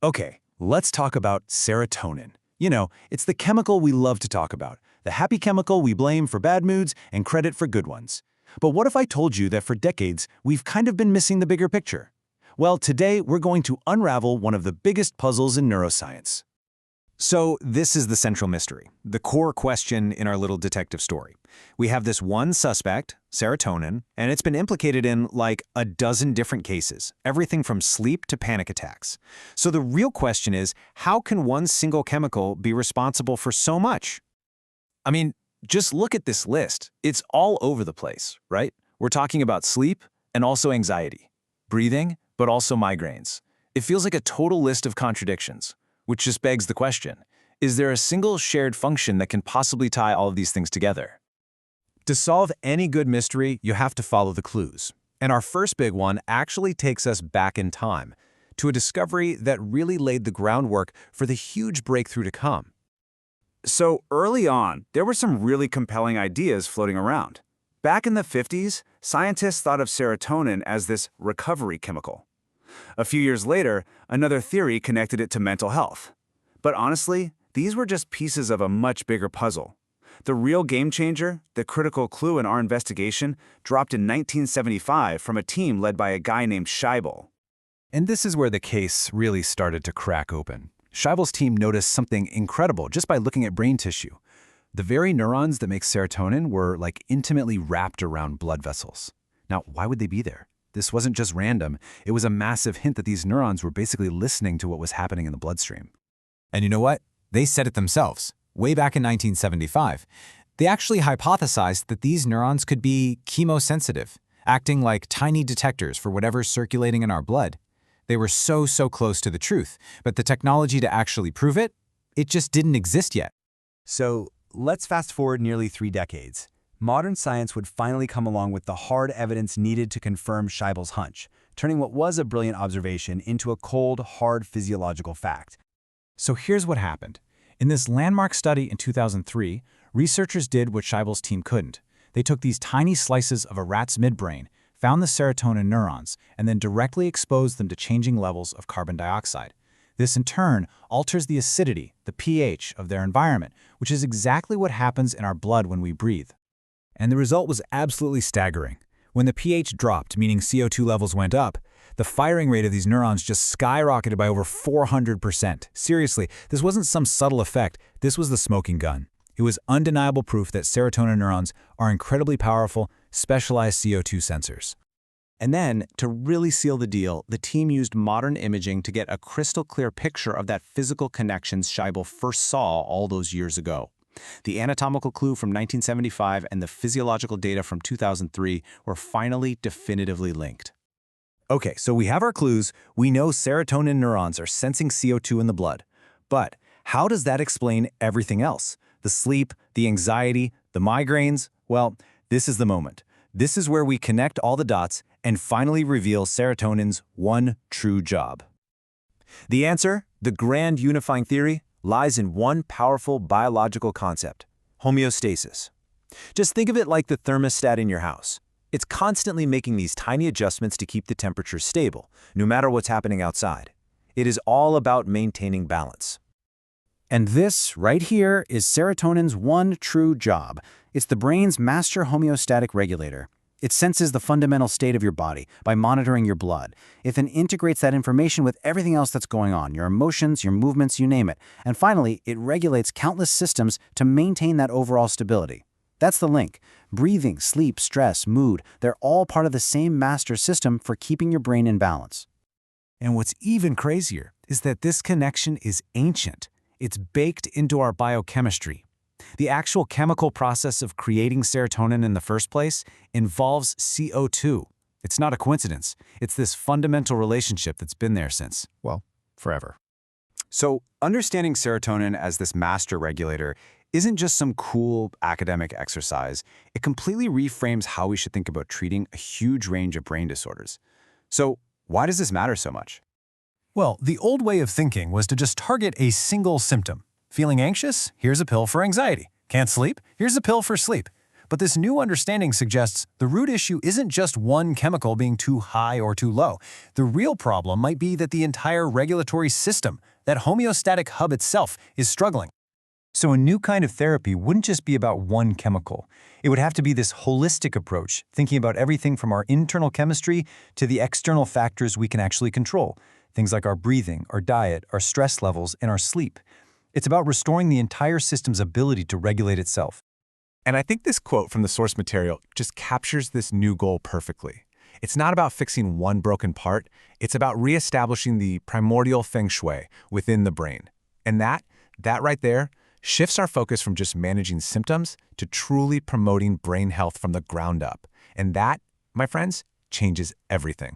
Okay, let's talk about serotonin. You know, it's the chemical we love to talk about, the happy chemical we blame for bad moods and credit for good ones. But what if I told you that for decades, we've kind of been missing the bigger picture? Well, today we're going to unravel one of the biggest puzzles in neuroscience. So this is the central mystery, the core question in our little detective story. We have this one suspect, serotonin, and it's been implicated in like a dozen different cases, everything from sleep to panic attacks. So the real question is, how can one single chemical be responsible for so much? I mean, just look at this list. It's all over the place, right? We're talking about sleep and also anxiety, breathing, but also migraines. It feels like a total list of contradictions. Which just begs the question, is there a single shared function that can possibly tie all of these things together? To solve any good mystery, you have to follow the clues. And our first big one actually takes us back in time, to a discovery that really laid the groundwork for the huge breakthrough to come. So early on, there were some really compelling ideas floating around. Back in the 50s, scientists thought of serotonin as this recovery chemical. A few years later, another theory connected it to mental health. But honestly, these were just pieces of a much bigger puzzle. The real game changer, the critical clue in our investigation, dropped in 1975 from a team led by a guy named Scheibel. And this is where the case really started to crack open. Scheibel's team noticed something incredible just by looking at brain tissue. The very neurons that make serotonin were like intimately wrapped around blood vessels. Now, why would they be there? This wasn't just random, it was a massive hint that these neurons were basically listening to what was happening in the bloodstream. And you know what? They said it themselves. Way back in 1975, they actually hypothesized that these neurons could be chemosensitive, acting like tiny detectors for whatever's circulating in our blood. They were so close to the truth, but the technology to actually prove it, it just didn't exist yet. So let's fast forward nearly 3 decades. Modern science would finally come along with the hard evidence needed to confirm Scheibel's hunch, turning what was a brilliant observation into a cold, hard physiological fact. So here's what happened. In this landmark study in 2003, researchers did what Scheibel's team couldn't. They took these tiny slices of a rat's midbrain, found the serotonin neurons, and then directly exposed them to changing levels of carbon dioxide. This, in turn, alters the acidity, the pH, of their environment, which is exactly what happens in our blood when we breathe. And the result was absolutely staggering. When the pH dropped, meaning CO2 levels went up, the firing rate of these neurons just skyrocketed by over 400%. Seriously, this wasn't some subtle effect, this was the smoking gun. It was undeniable proof that serotonin neurons are incredibly powerful, specialized CO2 sensors. And then, to really seal the deal, the team used modern imaging to get a crystal clear picture of that physical connections Scheibel first saw all those years ago. The anatomical clue from 1975 and the physiological data from 2003 were finally definitively linked. Okay, so we have our clues. We know serotonin neurons are sensing CO2 in the blood. But how does that explain everything else? The sleep, the anxiety, the migraines? Well, this is the moment. This is where we connect all the dots and finally reveal serotonin's one true job. The answer, the grand unifying theory, lies in one powerful biological concept: homeostasis. Just think of it like the thermostat in your house. It's constantly making these tiny adjustments to keep the temperature stable, no matter what's happening outside. It is all about maintaining balance. And this, right here, is serotonin's one true job. It's the brain's master homeostatic regulator. It senses the fundamental state of your body by monitoring your blood. It then integrates that information with everything else that's going on, your emotions, your movements, you name it. And finally, it regulates countless systems to maintain that overall stability. That's the link. Breathing, sleep, stress, mood, they're all part of the same master system for keeping your brain in balance. And what's even crazier is that this connection is ancient. It's baked into our biochemistry. The actual chemical process of creating serotonin in the first place involves CO2. It's not a coincidence. It's this fundamental relationship that's been there since, well, forever. So, understanding serotonin as this master regulator isn't just some cool academic exercise. It completely reframes how we should think about treating a huge range of brain disorders. So, why does this matter so much? Well, the old way of thinking was to just target a single symptom. Feeling anxious? Here's a pill for anxiety. Can't sleep? Here's a pill for sleep. But this new understanding suggests the root issue isn't just one chemical being too high or too low. The real problem might be that the entire regulatory system, that homeostatic hub itself, is struggling. So a new kind of therapy wouldn't just be about one chemical. It would have to be this holistic approach, thinking about everything from our internal chemistry to the external factors we can actually control, things like our breathing, our diet, our stress levels, and our sleep. It's about restoring the entire system's ability to regulate itself. And I think this quote from the source material just captures this new goal perfectly. It's not about fixing one broken part, it's about reestablishing the primordial feng shui within the brain. And that right there, shifts our focus from just managing symptoms to truly promoting brain health from the ground up. And that, my friends, changes everything.